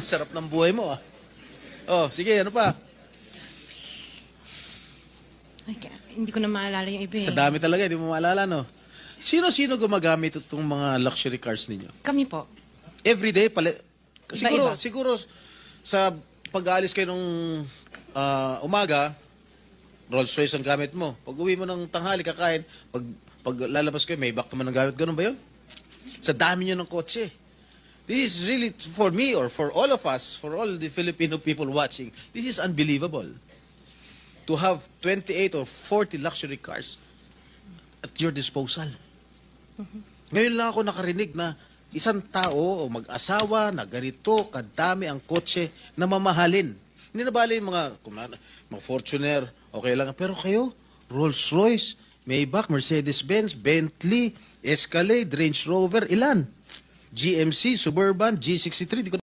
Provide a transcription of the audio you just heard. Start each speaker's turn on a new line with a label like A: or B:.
A: Sarap ng buhay mo, ah. Oh, sige, ano pa?
B: Ay, hindi ko na maalala yung iba eh.
A: Sa dami talaga, hindi mo maalala, no? Sino-sino gumagamit itong mga luxury cars ninyo?
B: Kami po.
A: Everyday, siguro,
B: Iba-iba.
A: siguro sa pag-aalis kayo nung umaga, Rolls Royce ang gamit mo. Pag uwi mo ng tanghali, kakain, pag lalabas kayo, may back naman ang gamit. Ganun ba yun? Sa dami nyo ng kotse. This is really, for me or for all of us, for all the Filipino people watching, this is unbelievable. To have 28 or 40 luxury cars at your disposal. Ngayon lang ako nakarinig na isang tao o mag-asawa na ganito kadami ang kotse na mamahalin. Hindi na bali yung mga Fortuner, okay lang. Pero kayo, Rolls-Royce, Maybach, Mercedes-Benz, Bentley, Escalade, Range Rover, ilan? GMC, Suburban, G63, di ko